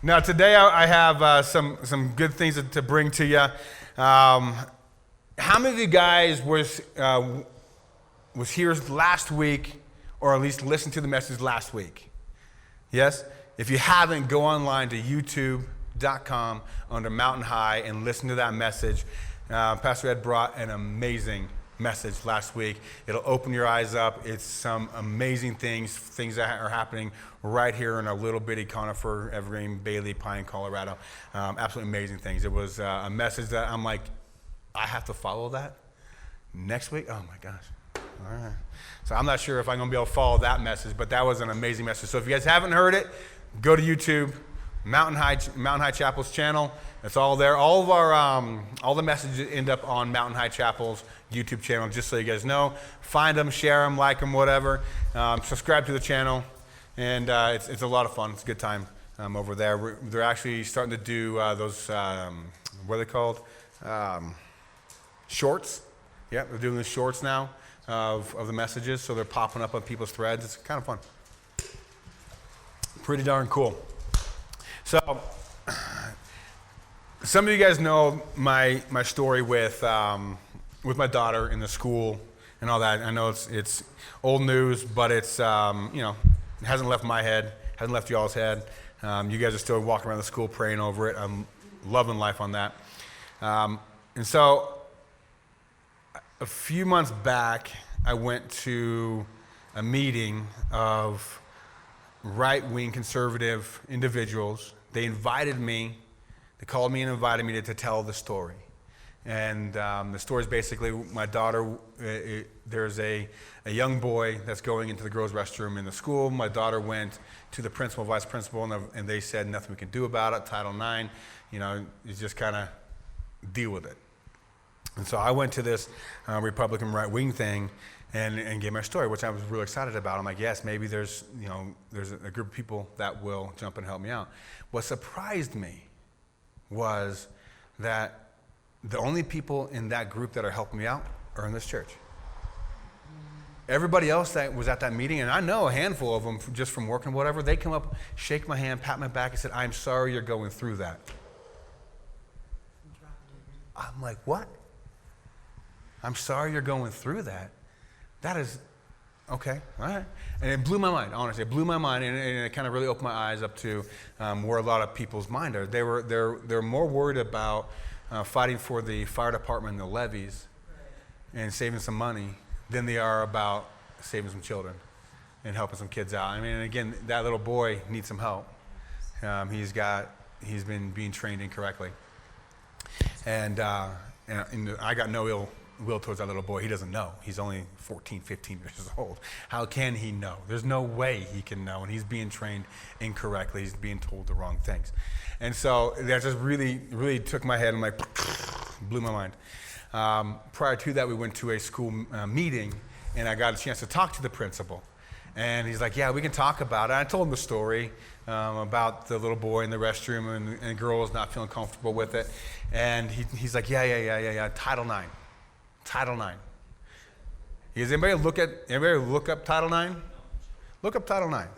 Now today I have some good things to bring to you. How many of you guys was here last week, or at least listened to the message last week? Yes? If you haven't, go online to youtube.com under Mountain High and listen to that message. Pastor Ed brought an amazing message last week. It'll open your eyes up. It's some amazing things that are happening right here in a little bitty conifer, evergreen, Bailey, Pine, Colorado. Absolutely amazing things. It was a message that I'm like, I have to follow that next week. Oh my gosh. All right. So I'm not sure if I'm going to be able to follow that message, but that was an amazing message. So if you guys haven't heard it, go to YouTube, Mountain High Chapel's channel. It's all there. All of our all the messages end up on Mountain High Chapel's YouTube channel, just so you guys know. Find them, share them, like them, whatever. Subscribe to the channel, and it's a lot of fun. It's a good time over there. They're actually starting to do those what are they called? Shorts. Yeah, they're doing the shorts now of the messages, so they're popping up on people's threads. It's kind of fun. Pretty darn cool. So, some of you guys know my story with my daughter in the school and all that. I know it's old news, but it's it hasn't left my head, hasn't left y'all's head. You guys are still walking around the school praying over it. I'm loving life on that. And so, a few months back, I went to a meeting of right-wing conservative individuals. They invited me. They called me and invited me to tell the story. And the story is basically my daughter, there's a young boy that's going into the girls' restroom in the school. My daughter went to the principal, vice principal, and they said nothing we can do about it, Title IX, you just kind of deal with it. And so I went to this Republican right-wing thing and gave my story, which I was really excited about. I'm like, yes, maybe there's a group of people that will jump and help me out. What surprised me was that the only people in that group that are helping me out are in this church. Everybody else that was at that meeting, and I know a handful of them just from working whatever, they come up, shake my hand, pat my back, and said, I'm sorry you're going through that. I'm like, what? I'm sorry you're going through that. That is, okay, all right. And it blew my mind, honestly. It blew my mind, and it kind of really opened my eyes up to where a lot of people's mind are. They're more worried about fighting for the fire department and the levies and saving some money than they are about saving some children and helping some kids out. I mean, again, that little boy needs some help. He's been being trained incorrectly. And I got no ill will towards that little boy. He doesn't know. He's only 14, 15 years old. How can he know? There's no way he can know, and he's being trained incorrectly. He's being told the wrong things. And so that just really, really took my head and like blew my mind. Prior to that, we went to a school meeting, and I got a chance to talk to the principal. And he's like, yeah, we can talk about it. I told him the story about the little boy in the restroom and girls not feeling comfortable with it. And he's like, yeah, Title IX. Title IX. Does anybody look up Title IX? Look up Title IX.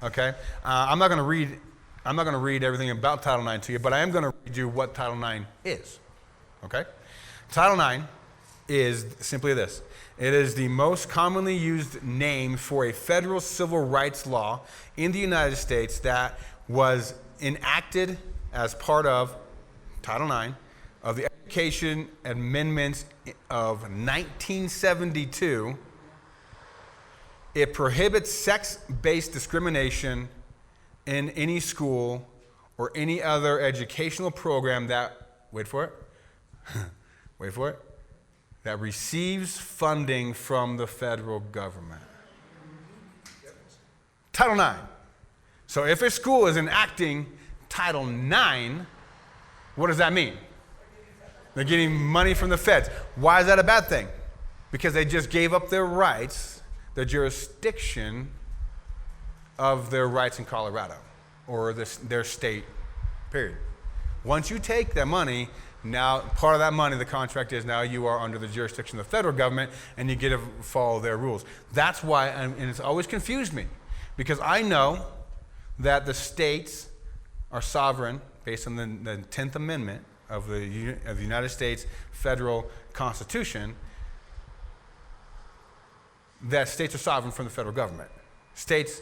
Okay. I'm not going to read everything about Title IX to you, but I am going to read you what Title IX is. Okay. Title IX is simply this. It is the most commonly used name for a federal civil rights law in the United States that was enacted as part of Title IX of the Education Amendments of 1972. It prohibits sex-based discrimination in any school or any other educational program that, wait for it, that receives funding from the federal government. Title IX. So if a school is enacting Title IX, what does that mean? They're getting money from the feds. Why is that a bad thing? Because they just gave up their rights, the jurisdiction of their rights in Colorado or their state, period. Once you take that money, now part of that money, the contract is now you are under the jurisdiction of the federal government and you get to follow their rules. That's why, and it's always confused me, because I know that the states are sovereign based on the 10th Amendment of the United States federal Constitution, that states are sovereign from the federal government. States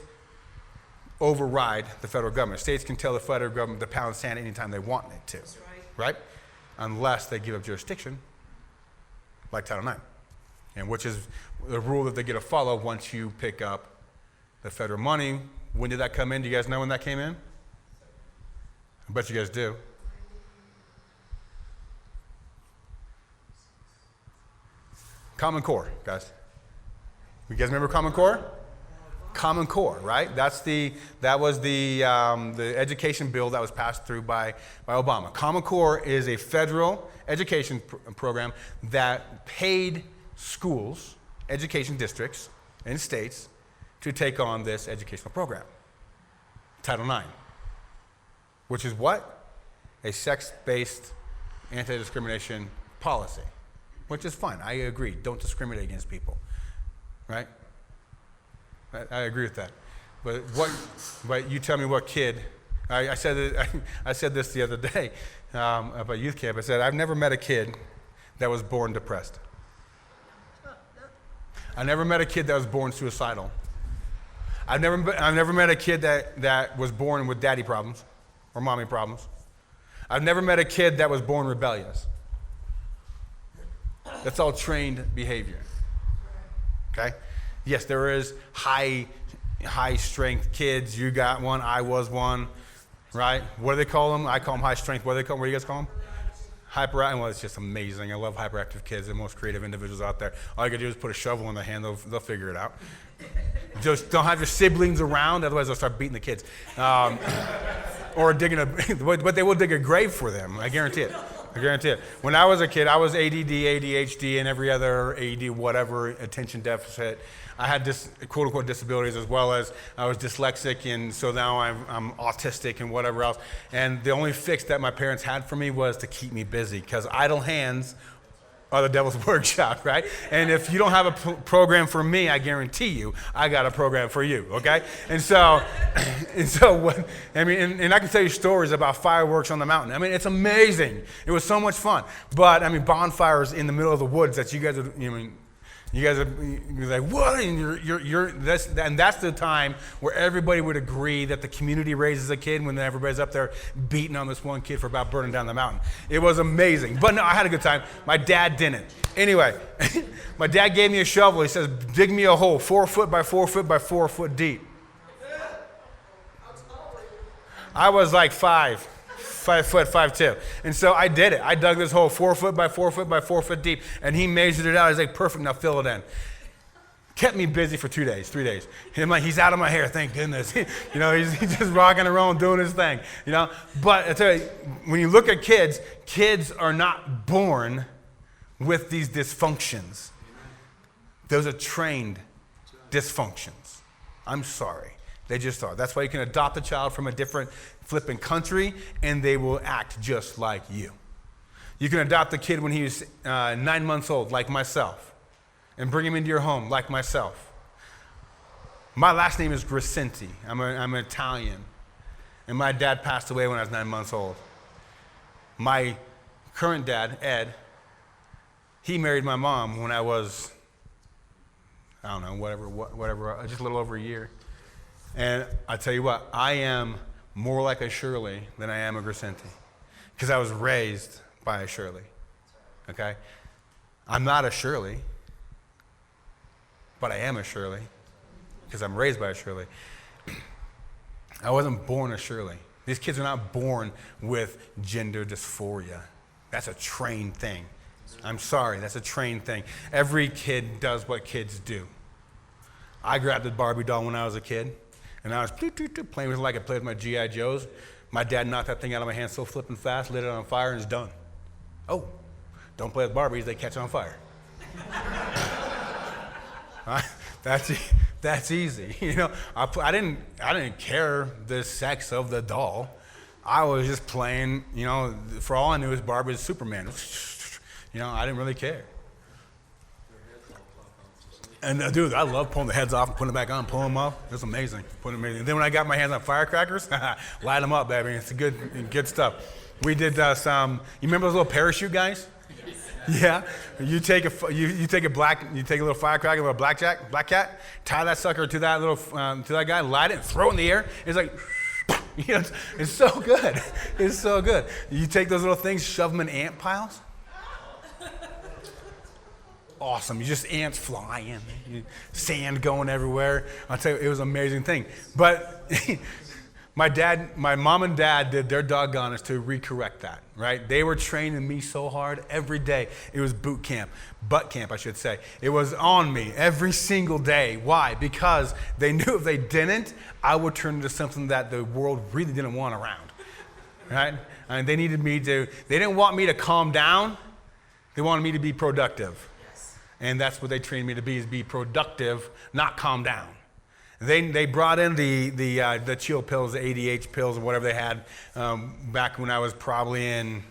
override the federal government. States can tell the federal government to pound sand anytime they want it to. That's right? Unless they give up jurisdiction, like Title IX, and which is the rule that they get to follow once you pick up the federal money. When did that come in? Do you guys know when that came in? I bet you guys do. Common Core, guys. You guys remember Common Core? Common Core, right? That was the education bill that was passed through by Obama. Common Core is a federal education program that paid schools, education districts, and states to take on this educational program. Title IX, which is what? A sex-based anti-discrimination policy, which is fine. I agree. Don't discriminate against people, right? I agree with that. But you tell me what kid, I said this the other day about youth camp. I said, I've never met a kid that was born depressed. I never met a kid that was born suicidal. I've never met a kid that was born with daddy problems or mommy problems. I've never met a kid that was born rebellious. That's all trained behavior. Okay? Yes, there is high strength kids. You got one, I was one, right? What do they call them? I call them high strength. What do you guys call them? Hyperactive. Well, it's just amazing. I love hyperactive kids. They're the most creative individuals out there. All you gotta do is put a shovel in their hand. They'll figure it out. Just don't have your siblings around, otherwise they'll start beating the kids. Or but they will dig a grave for them. I guarantee it. When I was a kid, I was ADD, ADHD, and every other AD, whatever, attention deficit. I had quote-unquote disabilities, as well as I was dyslexic, and so now I'm autistic and whatever else. And the only fix that my parents had for me was to keep me busy, because idle hands are the devil's workshop, right? And if you don't have a program for me, I guarantee you, I got a program for you, okay? And so I can tell you stories about fireworks on the mountain. I mean, it's amazing. It was so much fun. But I mean, bonfires in the middle of the woods that you guys are like, what? And that's the time where everybody would agree that the community raises a kid when everybody's up there beating on this one kid for about burning down the mountain. It was amazing. But no, I had a good time. My dad didn't. Anyway, my dad gave me a shovel. He says, dig me a hole 4 foot by 4 foot by 4 foot deep. I was like 5 foot 5'2". And so I did it. I dug this hole 4 foot by 4 foot by 4 foot deep, and he measured it out. He's like, perfect, now fill it in. Kept me busy for 3 days. And I'm like, he's out of my hair, thank goodness. He's just rocking and rolling, doing his thing. But I tell you, when you look at kids are not born with these dysfunctions. Those are trained dysfunctions. I'm sorry. They just are. That's why you can adopt a child from a different flipping country, and they will act just like you. You can adopt a kid when he's 9 months old, like myself, and bring him into your home, like myself. My last name is Grisenti. I'm an Italian, and my dad passed away when I was 9 months old. My current dad, Ed, he married my mom when I was, I don't know, whatever, just a little over a year. And I tell you what, I am more like a Shirley than I am a Grisenti, because I was raised by a Shirley, okay? I'm not a Shirley, but I am a Shirley, because I'm raised by a Shirley. I wasn't born a Shirley. These kids are not born with gender dysphoria. That's a trained thing. I'm sorry, that's a trained thing. Every kid does what kids do. I grabbed a Barbie doll when I was a kid, and I was playing with it like I played with my G.I. Joes. My dad knocked that thing out of my hand so flipping fast, lit it on fire, and it's done. Oh, don't play with Barbies, they catch on fire. That's easy. I didn't care the sex of the doll. I was just playing, for all I knew, was Barbie was Superman. I didn't really care. And dude, I love pulling the heads off and putting them back on, pulling them off. It's amazing. And then when I got my hands on firecrackers, light them up, baby. It's good stuff. We did some. You remember those little parachute guys? Yes. Yeah. You take a little firecracker, a little black cat, tie that sucker to that little to that guy, light it, and throw it in the air. It's like, it's so good. It's so good. You take those little things, shove them in ant piles. Awesome. You just ants flying, sand going everywhere. I'll tell you, it was an amazing thing. But my mom and dad did their doggonest to recorrect that, right? They were training me so hard every day. It was butt camp, I should say. It was on me every single day. Why? Because they knew if they didn't, I would turn into something that the world really didn't want around, right? And they didn't want me to calm down. They wanted me to be productive. And that's what they trained me to be, is be productive, not calm down. They brought in the chill pills, the ADH pills, or whatever they had back when I was probably in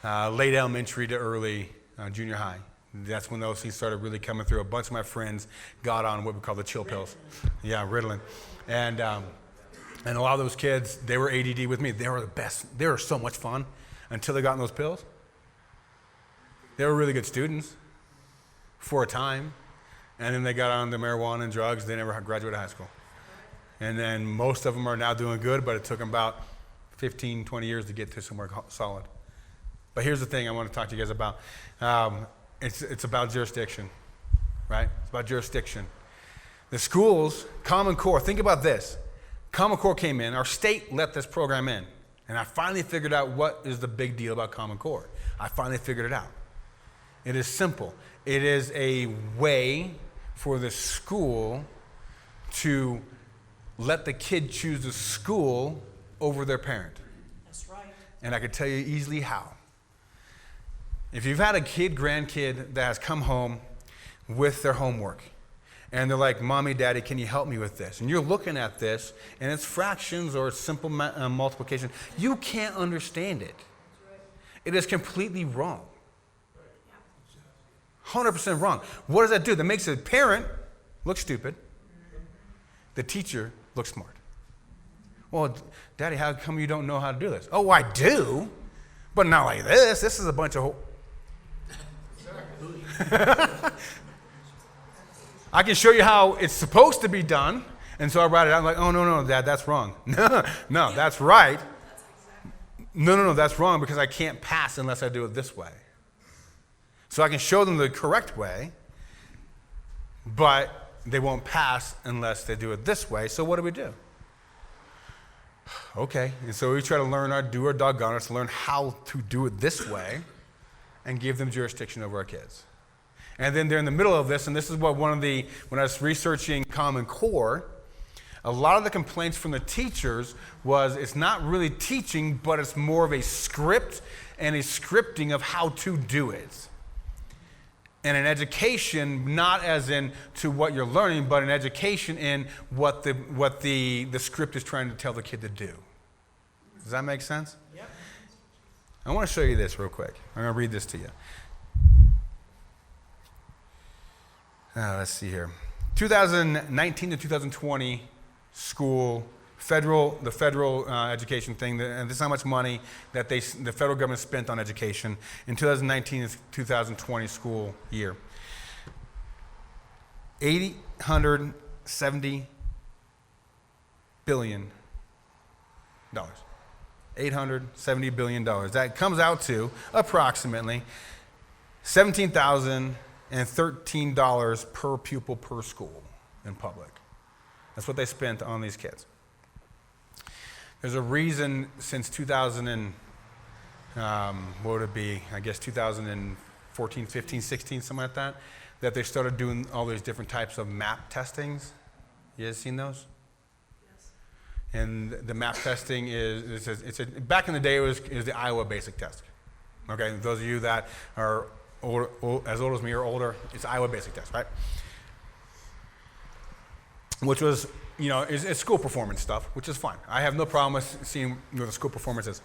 late elementary to early junior high. That's when those things started really coming through. A bunch of my friends got on what we call the chill pills. Yeah, Ritalin. And a lot of those kids, they were ADD with me. They were the best. They were so much fun until they got on those pills. They were really good students for a time, and then they got on the marijuana and drugs. They never graduated high school. And then most of them are now doing good, but it took them about 15, 20 years to get to somewhere solid. But here's the thing I want to talk to you guys about. It's about jurisdiction, right? It's about jurisdiction. The schools, Common Core, think about this. Common Core came in, our state let this program in, and I finally figured out what is the big deal about Common Core. I finally figured it out. It is simple. It is a way for the school to let the kid choose the school over their parent. That's right. And I can tell you easily how. If you've had a grandkid that has come home with their homework, and they're like, Mommy, Daddy, can you help me with this? And you're looking at this, and it's fractions or it's simple multiplication. You can't understand it. It is completely wrong. 100% wrong. What does that do? That makes the parent look stupid. The teacher look smart. Well, Daddy, how come you don't know how to do this? Oh, I do, but not like this. This is a bunch of I can show you how it's supposed to be done. And so I write it out. I'm like, oh, no, Dad, that's wrong. No, that's right. No, that's wrong because I can't pass unless I do it this way. So I can show them the correct way, but they won't pass unless they do it this way. So what do? Okay, and so we try to do our doggonest to learn how to do it this way and give them jurisdiction over our kids. And then they're in the middle of this, and this is what when I was researching Common Core, a lot of the complaints from the teachers was it's not really teaching, but it's more of a script and a scripting of how to do it. And an education, not as in to what you're learning, but an education in what the script is trying to tell the kid to do. Does that make sense? Yep. I want to show you this real quick. I'm going to read this to you. Let's see here. 2019 to 2020 school, the federal education thing, and this is how much money that the federal government spent on education in 2019 to 2020 school year. $870 billion. $870 billion. That comes out to approximately $17,013 per pupil per school in public. That's what they spent on these kids. There's a reason since 2000 and, what would it be? I guess 2014, 15, 16, something like that they started doing all these different types of MAP testings. You guys seen those? Yes. And the MAP testing back in the day it was the Iowa basic test. Okay, those of you that are as old as me or older, it's Iowa basic test, right? Which was, it's school performance stuff, which is fine. I have no problem with seeing what the school performance is.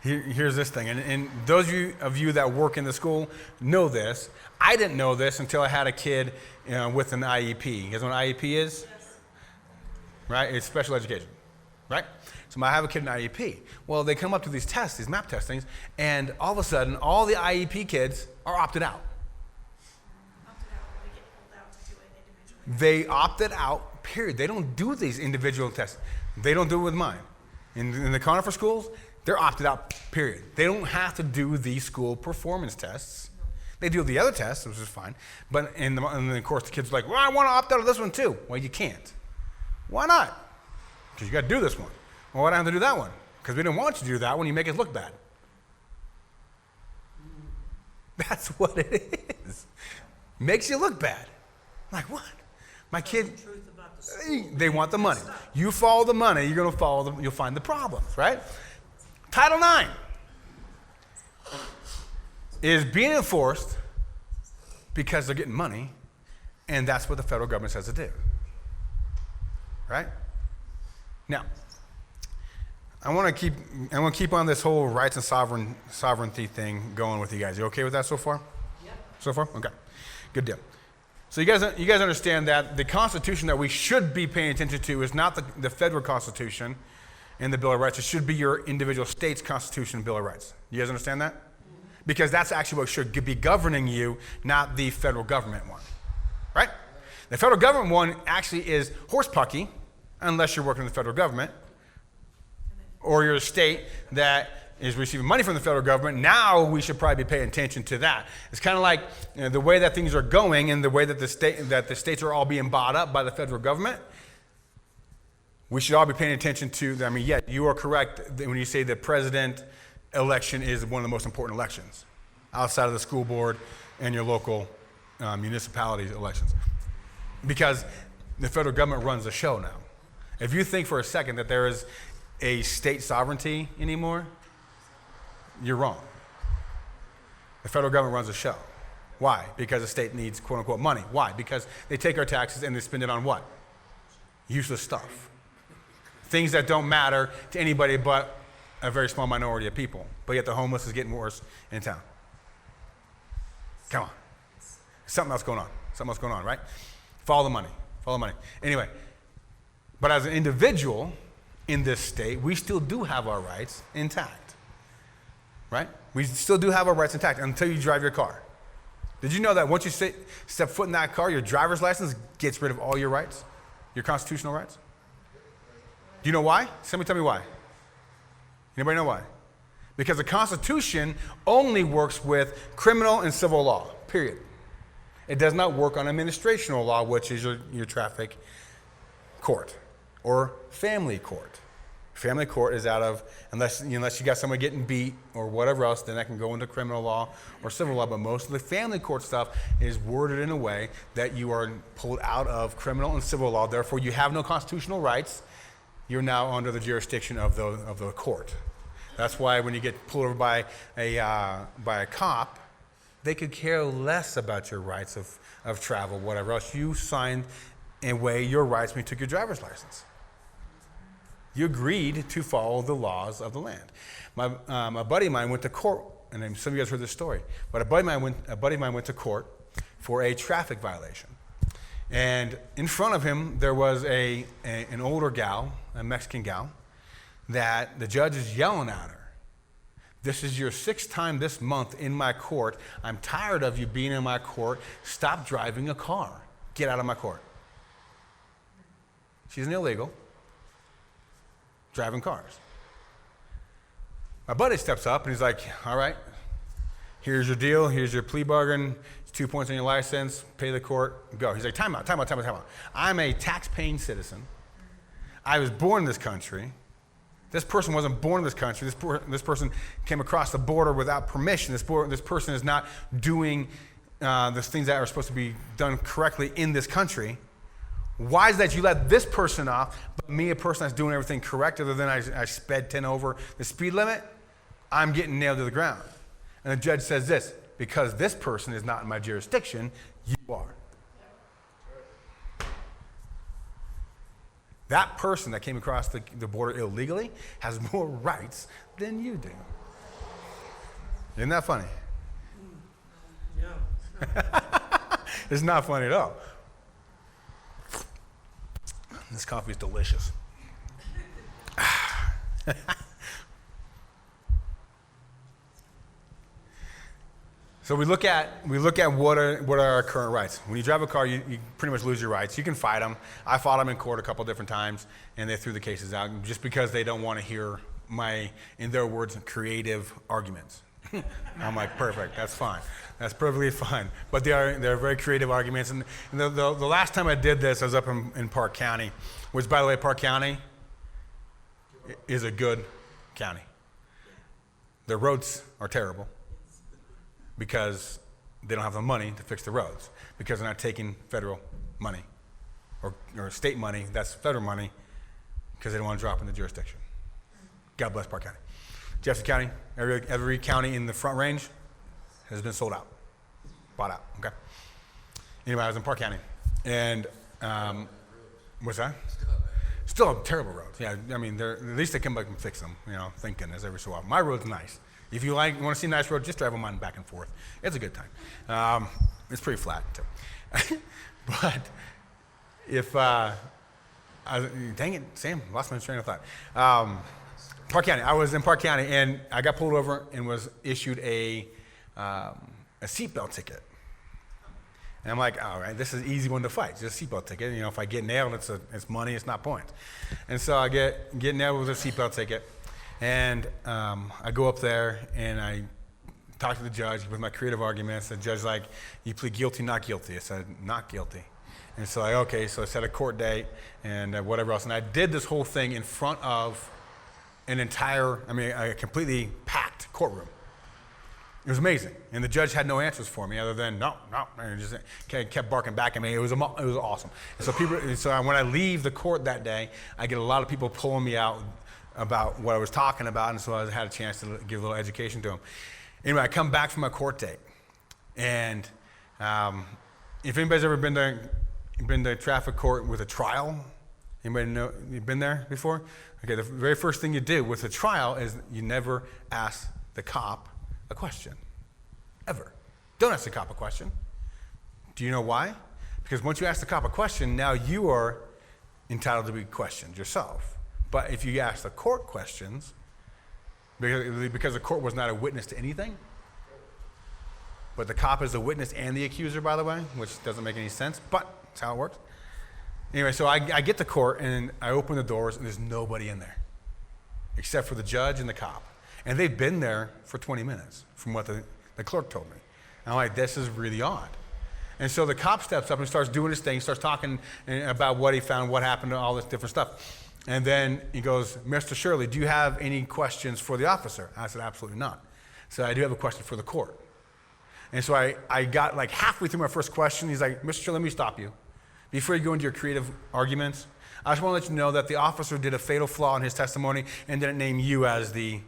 Here's this thing, and those of you that work in the school know this. I didn't know this until I had a kid with an IEP. You guys know what an IEP is? Yes. Right? It's special education, right? So I have a kid in IEP. Well, they come up to these tests, these map testings, and all of a sudden, all the IEP kids are opted out. They opted out, period. They don't do these individual tests. They don't do it with mine. In the Conifer schools, they're opted out, period. They don't have to do these school performance tests. They do the other tests, which is fine. But and of course, the kids are like, well, I want to opt out of this one too. Well, you can't. Why not? Because you got to do this one. Well, why do I have to do that one? Because we didn't want you to do that one. You make it look bad. That's what it is. Makes you look bad. Like what? My kid, they want the money. You follow the money, you're going to follow them. You'll find the problems, right? Title IX is being enforced because they're getting money, and that's what the federal government says to do, right? Now, I want to keep on this whole rights and sovereignty thing going with you guys. You okay with that so far? Yep. So far? Okay. Good deal. So you guys understand that the Constitution that we should be paying attention to is not the federal Constitution and the Bill of Rights. It should be your individual state's Constitution and Bill of Rights. You guys understand that? Because that's actually what should be governing you, not the federal government one, right? The federal government one actually is horsepucky, unless you're working in the federal government, or you're a state that is receiving money from the federal government. Now we should probably be paying attention to that. It's kind of like the way that things are going and the way that the states are all being bought up by the federal government. We should all be paying attention to. I mean, yeah, you are correct when you say the president election is one of the most important elections outside of the school board and your local municipalities elections, because the federal government runs the show now. If you think for a second that there is a state sovereignty anymore, you're wrong. The federal government runs the show. Why? Because the state needs quote unquote money. Why? Because they take our taxes and they spend it on what? Useless stuff. Things that don't matter to anybody but a very small minority of people. But yet the homeless is getting worse in town. Come on. Something else going on. Something else going on, right? Follow the money. Follow the money. Anyway, but as an individual in this state, we still do have our rights intact, right? We still do have our rights intact until you drive your car. Did you know that once you step foot in that car, your driver's license gets rid of all your rights, your constitutional rights? Do you know why? Somebody tell me why. Anybody know why? Because the Constitution only works with criminal and civil law, period. It does not work on administrational law, which is your traffic court or family court. Family court is out of, unless you got someone getting beat or whatever else, then that can go into criminal law or civil law. But most of the family court stuff is worded in a way that you are pulled out of criminal and civil law. Therefore, you have no constitutional rights. You're now under the jurisdiction of the court. That's why when you get pulled over by a cop, they could care less about your rights of travel, whatever else. You signed away your rights when you took your driver's license. You agreed to follow the laws of the land. A buddy of mine went to court, and some of you guys heard this story, but a buddy of mine went to court for a traffic violation. And in front of him, there was an older gal, a Mexican gal, that the judge is yelling at her. This is your 6th time this month in my court. I'm tired of you being in my court. Stop driving a car. Get out of my court. She's an illegal, driving cars. My buddy steps up and he's like, all right, here's your deal. Here's your plea bargain. It's 2 points on your license. Pay the court. Go. He's like, time out. I'm a tax-paying citizen. I was born in this country. This person wasn't born in this country. This person came across the border without permission. This person is not doing the things that are supposed to be done correctly in this country. Why is that you let this person off, but me, a person that's doing everything correct, other than I sped 10 over the speed limit, I'm getting nailed to the ground? And the judge says this, because this person is not in my jurisdiction, you are. That person that came across the border illegally has more rights than you do. Isn't that funny? Yeah. It's not funny at all. This coffee is delicious. So we look at what are our current rights. When you drive a car, you pretty much lose your rights. You can fight them. I fought them in court a couple different times, and they threw the cases out just because they don't want to hear my, in their words, creative arguments. I'm like, perfect, that's fine. That's perfectly fine. But they're very creative arguments. And the last time I did this, I was up in Park County, which, by the way, Park County is a good county. The roads are terrible because they don't have the money to fix the roads, because they're not taking federal money or state money, that's federal money, because they don't want to drop in the jurisdiction. God bless Park County. Jefferson County, every county in the Front Range has been sold out, bought out, okay? Anyway, I was in Park County, and what's that? Still terrible roads. Yeah, I mean, at least they come back and fix them, thank goodness, every so often. My road's nice. If you want to see a nice road, just drive them on back and forth. It's a good time. It's pretty flat, too. But if, dang it, Sam, lost my train of thought. Park County, I was in Park County, and I got pulled over and was issued a seatbelt ticket. And I'm like, all right, this is an easy one to fight, just a seatbelt ticket. If I get nailed, it's money, it's not points. And so I get nailed with a seatbelt ticket. And I go up there and I talk to the judge with my creative arguments. The judge's like, you plead guilty, not guilty. I said, not guilty. And so okay, so I set a court date and whatever else. And I did this whole thing in front of a completely packed courtroom. It was amazing. And the judge had no answers for me other than no. And just kept barking back at me. It was awesome. And so when I leave the court that day, I get a lot of people pulling me out about what I was talking about, and so I had a chance to give a little education to them. Anyway, I come back from my court date, and if anybody's ever been to traffic court with a trial, anybody know you've been there before? Okay, the very first thing you do with a trial is you never ask the cop a question, ever. Don't ask the cop a question. Do you know why? Because once you ask the cop a question, now you are entitled to be questioned yourself. But if you ask the court questions, because the court was not a witness to anything, but the cop is a witness and the accuser, by the way, which doesn't make any sense, but that's how it works. Anyway, so I get to court and I open the doors and there's nobody in there except for the judge and the cop. And they've been there for 20 minutes from what the clerk told me. And I'm like, this is really odd. And so the cop steps up and starts doing his thing, starts talking about what he found, what happened, all this different stuff. And then he goes, Mr. Shirley, do you have any questions for the officer? I said, absolutely not. So I do have a question for the court. And so I got like halfway through my first question. He's like, Mr. Shirley, let me stop you. Before you go into your creative arguments, I just want to let you know that the officer did a fatal flaw in his testimony and didn't name you as the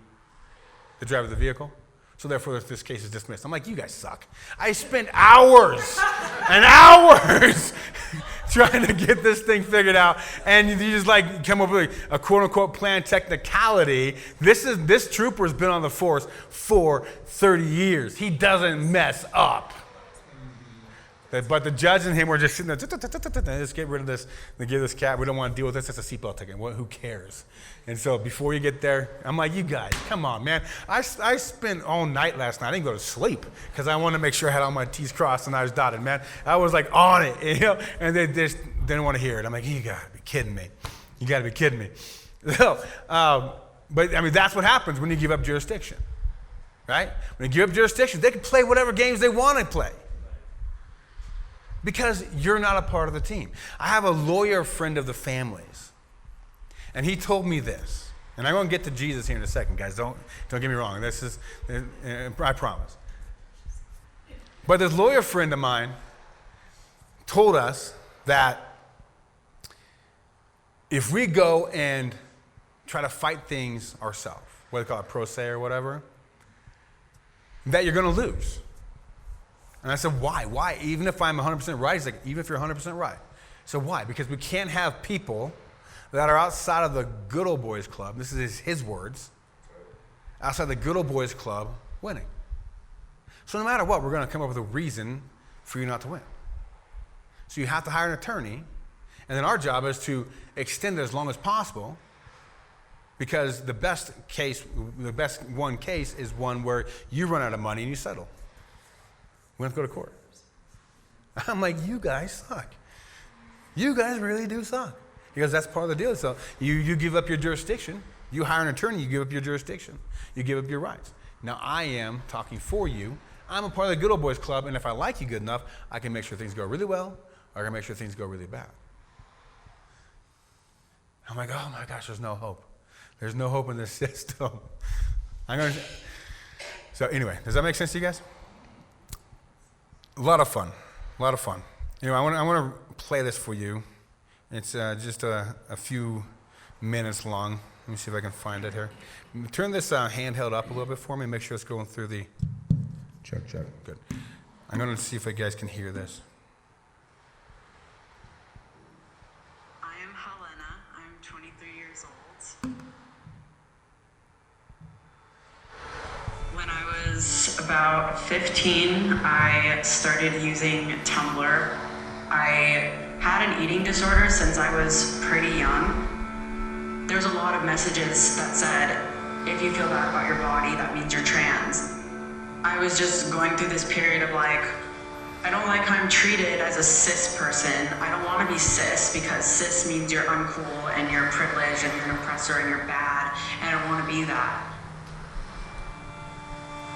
driver of the vehicle. So therefore, this case is dismissed. I'm like, you guys suck. I spent hours and hours trying to get this thing figured out, and you just like come up with a quote-unquote planned technicality. This trooper's been on the force for 30 years. He doesn't mess up. But the judge and him were just sitting there, let's get rid of this, give this cat, we don't want to deal with this, it's a seatbelt ticket, who cares? And so before you get there, I'm like, you guys, come on, man. I spent all night last night, I didn't go to sleep, because I wanted to make sure I had all my T's crossed and I's dotted, man. I was like on it, and they just didn't want to hear it. I'm like, you gotta be kidding me. You gotta be kidding me. So, but I mean, that's what happens when you give up jurisdiction, right? When you give up jurisdiction, they can play whatever games they want to play, because you're not a part of the team. I have a lawyer friend of the family's, and he told me this, and I'm going to get to Jesus here in a second, guys. Don't get me wrong. This is, I promise. But this lawyer friend of mine told us that if we go and try to fight things ourselves, what they call it, pro se or whatever, that you're going to lose. And I said, why? Why? Even if I'm 100% right? He's like, even if you're 100% right. So why? Because we can't have people that are outside of the good old boys club, this is his words, outside the good old boys club winning. So no matter what, we're going to come up with a reason for you not to win. So you have to hire an attorney, and then our job is to extend it as long as possible, because the best one case is one where you run out of money and you settle. We have to go to court. I'm like, you guys suck. You guys really do suck. Because that's part of the deal. So you give up your jurisdiction. You hire an attorney, you give up your jurisdiction. You give up your rights. Now I am talking for you. I'm a part of the good old boys club, and if I like you good enough, I can make sure things go really well, or I can make sure things go really bad. I'm like, oh my gosh, there's no hope. There's no hope in this system. So anyway, does that make sense to you guys? A lot of fun. You know, I want to play this for you. It's just a few minutes long. Let me see if I can find it here. Turn this handheld up a little bit for me. Make sure it's going through the... Check. Good. I'm going to see if you guys can hear this. I am Helena. I'm 23 years old. When I was about 15, I started using Tumblr. I had an eating disorder since I was pretty young. There's a lot of messages that said, if you feel bad about your body, that means you're trans. I was just going through this period of like, I don't like how I'm treated as a cis person. I don't want to be cis because cis means you're uncool and you're privileged and you're an oppressor and you're bad, and I don't want to be that.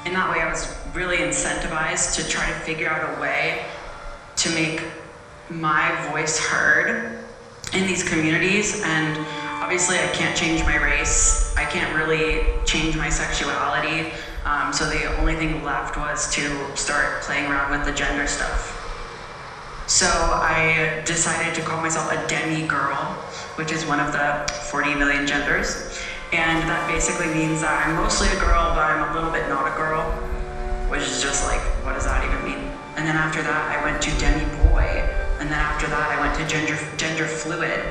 In that way, I was really incentivized to try to figure out a way to make my voice heard in these communities. And obviously I can't change my race. I can't really change my sexuality. So the only thing left was to start playing around with the gender stuff. So I decided to call myself a demi-girl, which is one of the 40 million genders. And that basically means that I'm mostly a girl, but I'm a little bit not a girl, which is just like, what does that even mean? And then after that, I went to demi-boy. And then after that, I went to gender fluid.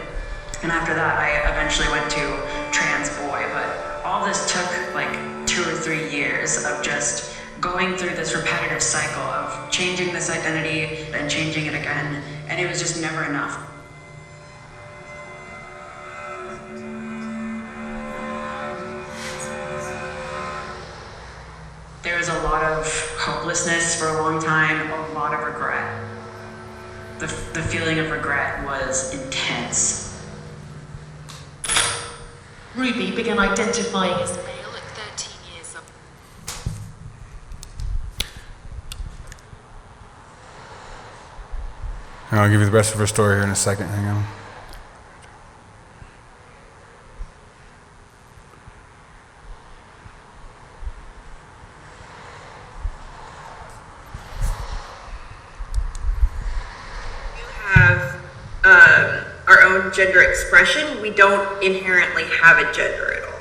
And after that, I eventually went to trans boy. But all this took like 2 or 3 years of just going through this repetitive cycle of changing this identity and changing it again. And it was just never enough. There was a lot of hopelessness for a long time, a lot of regret. The feeling of regret was intense. Ruby began identifying as male at 13 years old. I'll give you the rest of her story here in a second. Hang on. Our own gender expression. We don't inherently have a gender at all.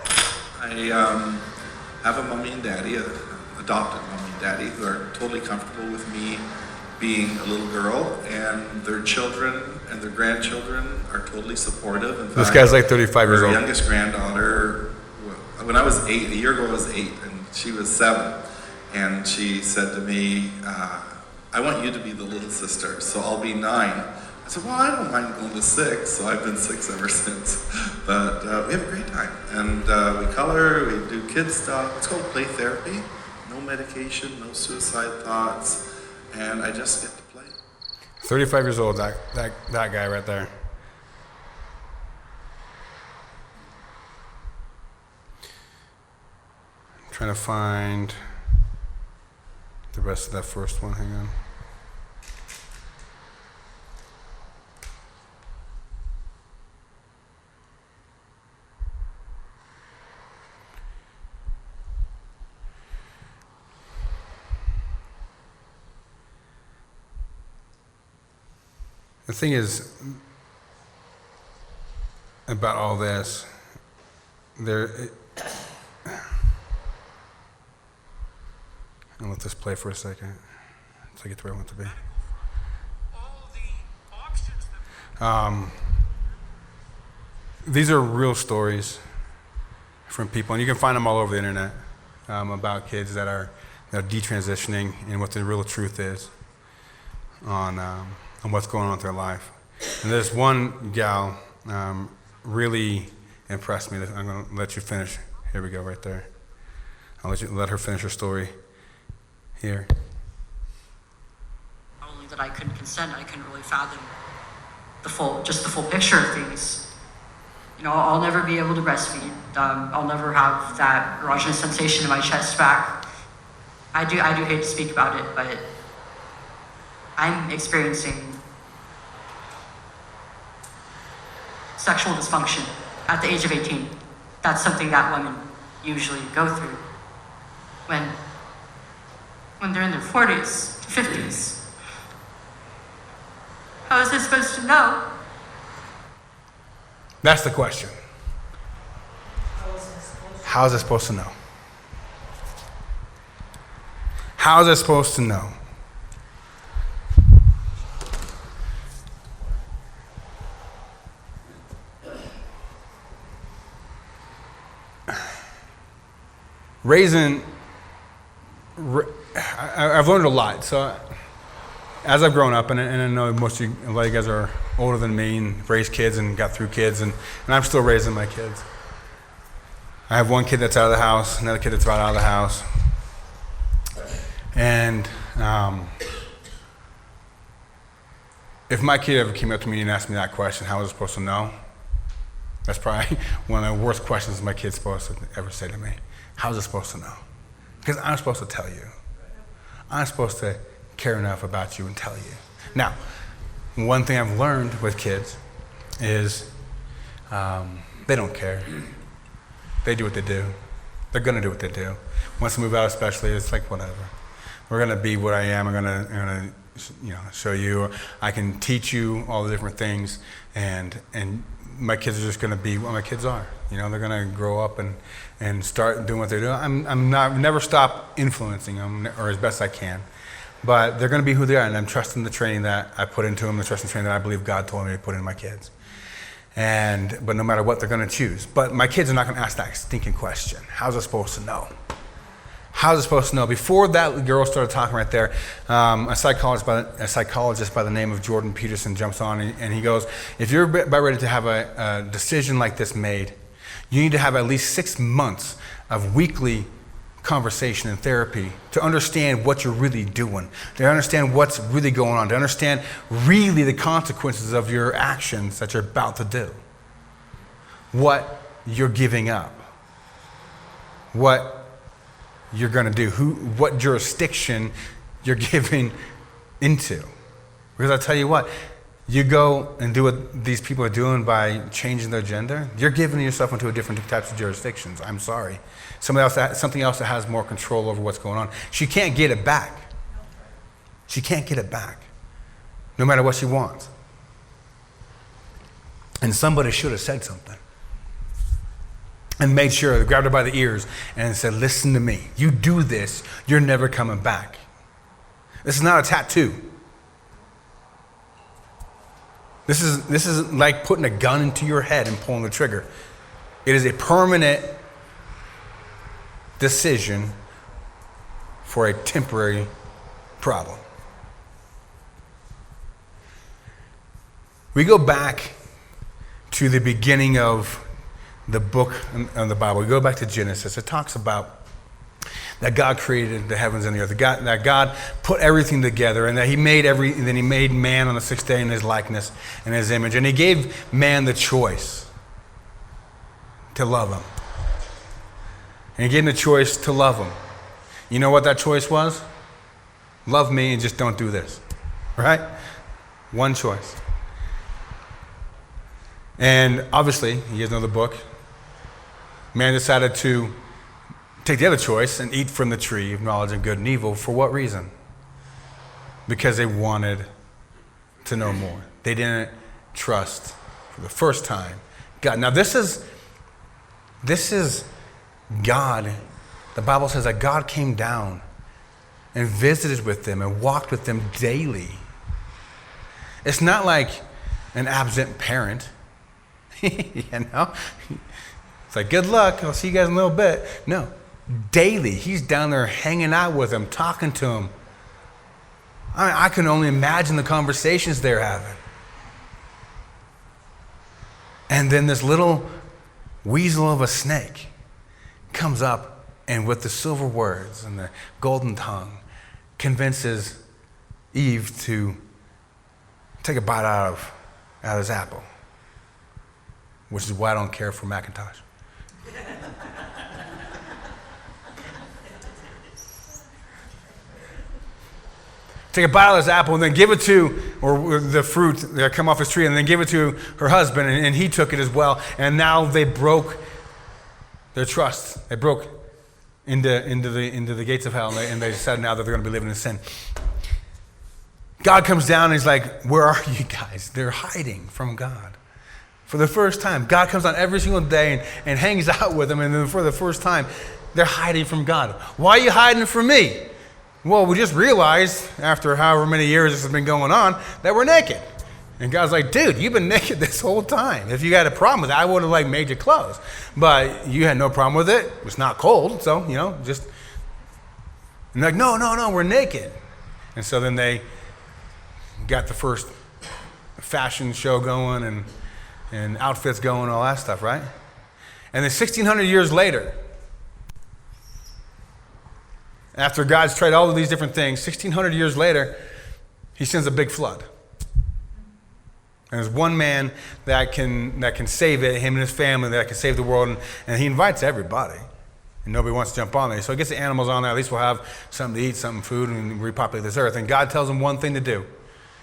I have a mommy and daddy, adopted mommy and daddy, who are totally comfortable with me being a little girl, and their children and their grandchildren are totally supportive. In This fact, guy's like 35 years old. Our youngest granddaughter, when I was 8, a year ago I was 8, and she was 7, and she said to me, I want you to be the little sister, so I'll be 9. I said, well, I don't mind going to 6, so I've been 6 ever since. But we have a great time. And we color, we do kids stuff. It's called play therapy. No medication, no suicide thoughts. And I just get to play. 35 years old, that guy right there. I'm trying to find the rest of that first one. Hang on. The thing is, about all this, I'll let this play for a second, so I get to where I want to be. these are real stories from people, and you can find them all over the internet, about kids that are detransitioning and what the real truth is on what's going on with their life. And this one gal really impressed me. I'm going to let you finish. Here we go, right there. I'll let her finish her story here. Not only that I couldn't consent, I couldn't really fathom the full picture of things. You know, I'll never be able to breastfeed. I'll never have that erogenous sensation in my chest back. I do hate to speak about it, but I'm experiencing sexual dysfunction at the age of 18. That's something that women usually go through when they're in their 40s to 50s. How is this supposed to know? That's the question. How is it supposed to know? How is it supposed to know? I've learned a lot. So as I've grown up, and I know most of you, a lot of you guys are older than me and raised kids and got through kids, and I'm still raising my kids. I have one kid that's out of the house, another kid that's about out of the house. And if my kid ever came up to me and asked me that question, how was I supposed to know? That's probably one of the worst questions my kid's supposed to ever say to me. How is it supposed to know? Because I'm supposed to tell you. I'm supposed to care enough about you and tell you. Now, one thing I've learned with kids is they don't care. They do what they do. They're going to do what they do. Once they move out especially, it's like whatever. We're going to be what I am. I'm going to show you. I can teach you all the different things, and my kids are just going to be what my kids are. They're going to grow up and start doing what they're doing. Never stop influencing them, or as best I can. But they're going to be who they are, and I'm trusting the training that I put into them, the trusting training that I believe God told me to put in my kids. But no matter what, they're going to choose. But my kids are not going to ask that stinking question. How's it supposed to know? How's it supposed to know? Before that girl started talking right there, a psychologist by the name of Jordan Peterson jumps on, and he goes, if you're about ready to have a decision like this made, you need to have at least 6 months of weekly conversation and therapy to understand what you're really doing, to understand what's really going on, to understand really the consequences of your actions that you're about to do, what you're giving up, what you're going to do, what jurisdiction you're giving into. Because I tell you what, you go and do what these people are doing by changing their gender, you're giving yourself into a different types of jurisdictions. I'm sorry. Something else that has more control over what's going on. She can't get it back. She can't get it back, no matter what she wants. And somebody should have said something. And made sure, grabbed her by the ears and said, listen to me. You do this, you're never coming back. This is not a tattoo. This is like putting a gun into your head and pulling the trigger. It is a permanent decision for a temporary problem. We go back to the beginning of the book of the Bible. We go back to Genesis. It talks about that God created the heavens and the earth. That God put everything together, and that He made then He made man on the 6th day in His likeness and His image, and He gave man the choice to love Him. And He gave him the choice to love Him. You know what that choice was? Love me and just don't do this, right? One choice. And obviously, you guys know the book. Man decided to take the other choice and eat from the tree of knowledge of good and evil. For what reason? Because they wanted to know more. They didn't trust for the first time God. Now this is God. The Bible says that God came down and visited with them and walked with them daily. It's not like an absent parent. You know? It's like, good luck. I'll see you guys in a little bit. No. Daily, he's down there hanging out with them, talking to them. I can only imagine the conversations they're having. And then this little weasel of a snake comes up and with the silver words and the golden tongue convinces Eve to take a bite out of his apple, which is why I don't care for Macintosh. Take a bite of his apple and then give it to, or the fruit that come off his tree, and then give it to her husband, and he took it as well. And now they broke their trust. They broke into the gates of hell, and they decided now that they're going to be living in sin. God comes down and he's like, where are you guys? They're hiding from God. For the first time, God comes down every single day and hangs out with them, and then for the first time, they're hiding from God. Why are you hiding from me? Well, we just realized, after however many years this has been going on, that we're naked. And God's like, dude, you've been naked this whole time. If you had a problem with it, I would have made you clothes. But you had no problem with it. It's not cold, so, just... And they're like, no, we're naked. And so then they got the first fashion show going and outfits going and all that stuff, right? And then 1,600 years later, after God's tried all of these different things, 1,600 years later, he sends a big flood. And there's one man that can save it, him and his family, that can save the world, and he invites everybody. And nobody wants to jump on there. So he gets the animals on there, at least we'll have something to eat, something food, and repopulate this earth. And God tells him one thing to do. You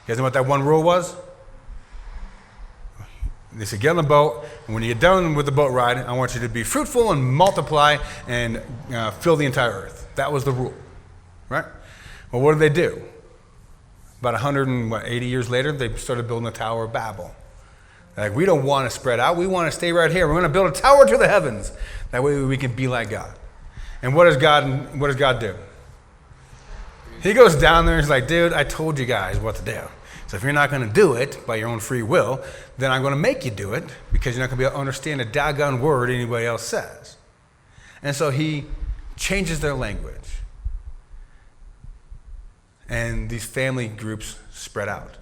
guys know what that one rule was? They said, get on the boat, and when you get done with the boat ride, I want you to be fruitful and multiply and fill the entire earth. That was the rule, right? Well, what did they do? About 180 years later, they started building the Tower of Babel. They're like, we don't want to spread out. We want to stay right here. We're going to build a tower to the heavens. That way we can be like God. And what does God do? He goes down there and he's like, dude, I told you guys what to do. So if you're not going to do it by your own free will, then I'm going to make you do it because you're not going to be able to understand a daggone word anybody else says. And so he changes their language. And these family groups spread out.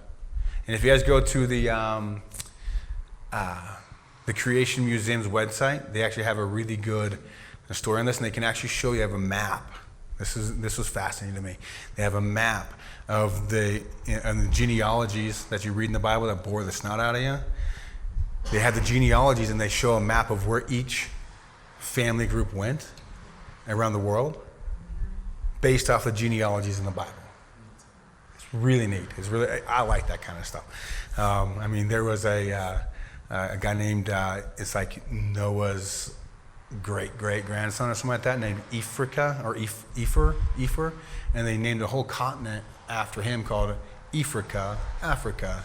And if you guys go to the Creation Museum's website, they actually have a really good story on this, and they can actually show you have a map. This was fascinating to me. They have a map of the genealogies that you read in the Bible that bore the snot out of you. They have the genealogies, and they show a map of where each family group went around the world based off the genealogies in the Bible. It's really neat. I like that kind of stuff. There was a guy named, it's like Noah's great-great-grandson or something like that, named Ephor, and they named a whole continent after him called Ephrica, Africa,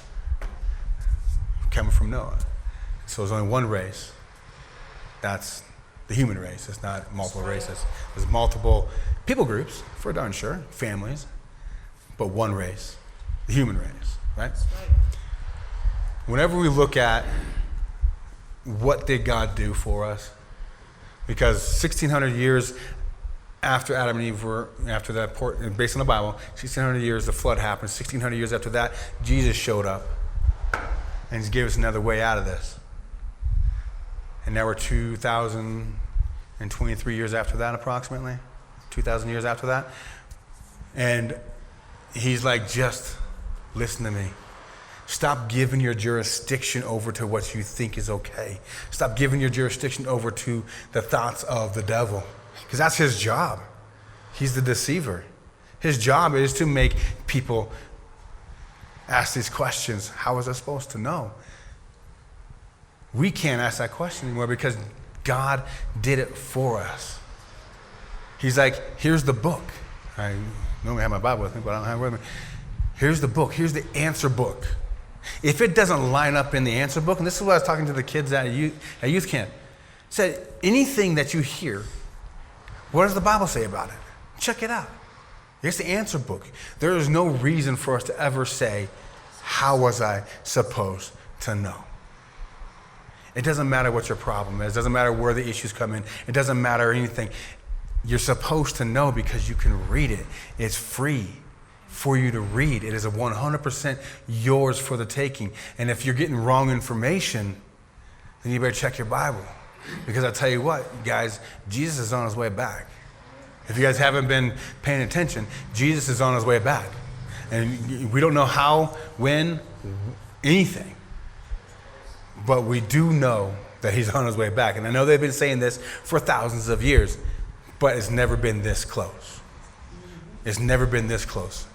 coming from Noah. So there's only one race. That's the human race. It's not multiple races. There's multiple people groups, for darn sure, families, but one race, the human race, right? Whenever we look at what did God do for us, because 1,600 years after Adam and Eve were, after that, based on the Bible, 1,600 years the flood happened. 1,600 years after that, Jesus showed up and he's gave us another way out of this. And now we're 2,023 years after that, approximately. 2,000 years after that. And he's like, just listen to me. Stop giving your jurisdiction over to what you think is okay. Stop giving your jurisdiction over to the thoughts of the devil. Because that's his job. He's the deceiver. His job is to make people ask these questions. How was I supposed to know? We can't ask that question anymore because God did it for us. He's like, here's the book. I normally have my Bible with me, but I don't have it with me. Here's the book. Here's the answer book. If it doesn't line up in the answer book, and this is what I was talking to the kids at youth camp, said, anything that you hear, what does the Bible say about it? Check it out. Here's the answer book. There is no reason for us to ever say, how was I supposed to know? It doesn't matter what your problem is. It doesn't matter where the issues come in. It doesn't matter anything. You're supposed to know because you can read it. It's free for you to read. It is 100% yours for the taking. And if you're getting wrong information, then you better check your Bible. Because I tell you what, guys, Jesus is on his way back. If you guys haven't been paying attention, Jesus is on his way back. And we don't know how, when, anything. But we do know that he's on his way back. And I know they've been saying this for thousands of years, but it's never been this close. It's never been this close.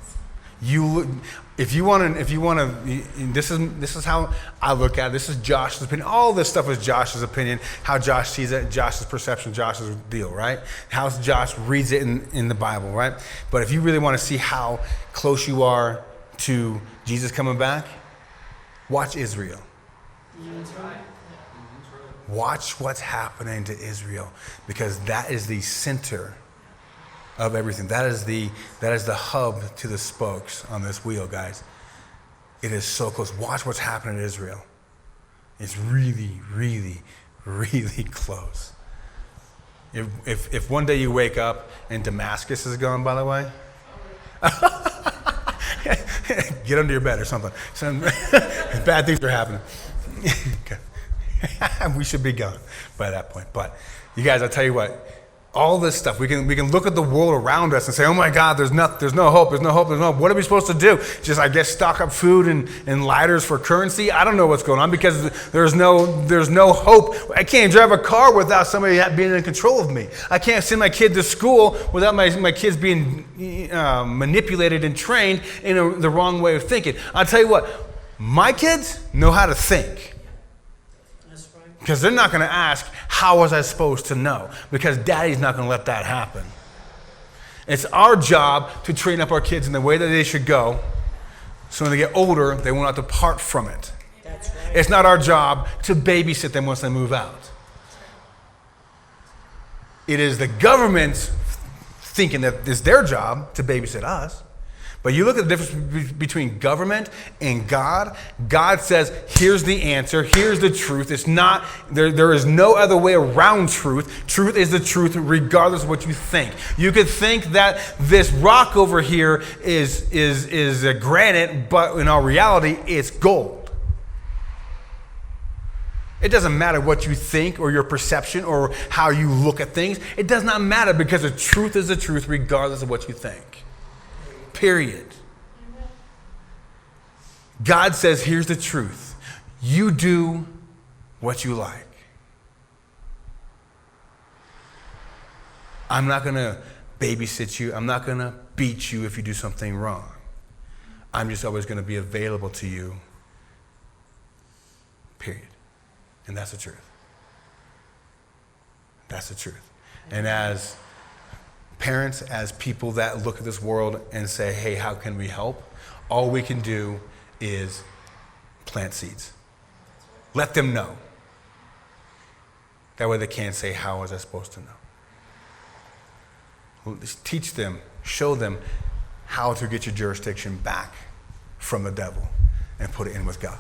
If you want to, this is how I look at it. This is Josh's opinion. All this stuff is Josh's opinion, how Josh sees it, Josh's perception, Josh's deal, right? How Josh reads it in the Bible, right? But if you really want to see how close you are to Jesus coming back, watch Israel. Watch what's happening to Israel, because that is the center of everything. That is the hub to the spokes on this wheel, guys. It is so close. Watch what's happening to Israel. It's really, really, really close. If one day you wake up and Damascus is gone, by the way, get under your bed or something. Some bad things are happening. We should be gone by that point. But you guys, I'll tell you what, all this stuff, we can look at the world around us and say, oh my God, there's no hope. What are we supposed to do? Just, I guess, stock up food and lighters for currency? I don't know what's going on, because there's no hope. I can't drive a car without somebody being in control of me. I can't send my kid to school without my kids being manipulated and trained in the wrong way of thinking. I'll tell you what, my kids know how to think. Because they're not going to ask, how was I supposed to know? Because daddy's not going to let that happen. It's our job to train up our kids in the way that they should go, so when they get older, they will not depart from it. That's right. It's not our job to babysit them once they move out. It is the government's thinking that it's their job to babysit us. But you look at the difference between government and God. God says, here's the answer, here's the truth. It's not, there is no other way around truth. Truth is the truth regardless of what you think. You could think that this rock over here is a granite, but in our reality, it's gold. It doesn't matter what you think or your perception or how you look at things. It does not matter, because the truth is the truth regardless of what you think. Period. God says, here's the truth. You do what you like. I'm not going to babysit you. I'm not going to beat you if you do something wrong. I'm just always going to be available to you. Period. And that's the truth. That's the truth. And as parents, as people that look at this world and say, hey, how can we help? All we can do is plant seeds. Let them know. That way they can't say, how was I supposed to know? Teach them, show them how to get your jurisdiction back from the devil and put it in with God.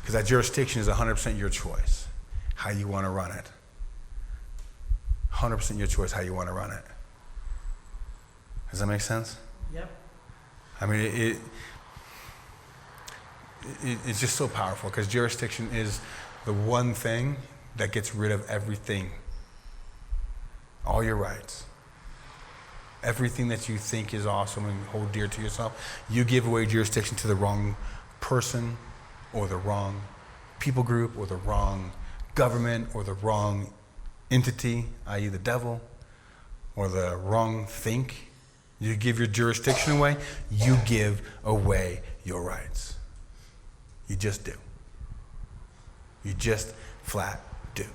Because that jurisdiction is 100% your choice, how you want to run it. 100% your choice how you want to run it. Does that make sense? Yep. I mean, it's just so powerful, because jurisdiction is the one thing that gets rid of everything. All your rights. Everything that you think is awesome and hold dear to yourself, you give away jurisdiction to the wrong person or the wrong people group or the wrong government or the wrong entity, i.e. the devil, or the wrong think. You give your jurisdiction away, you give away your rights. You just do. You just flat do.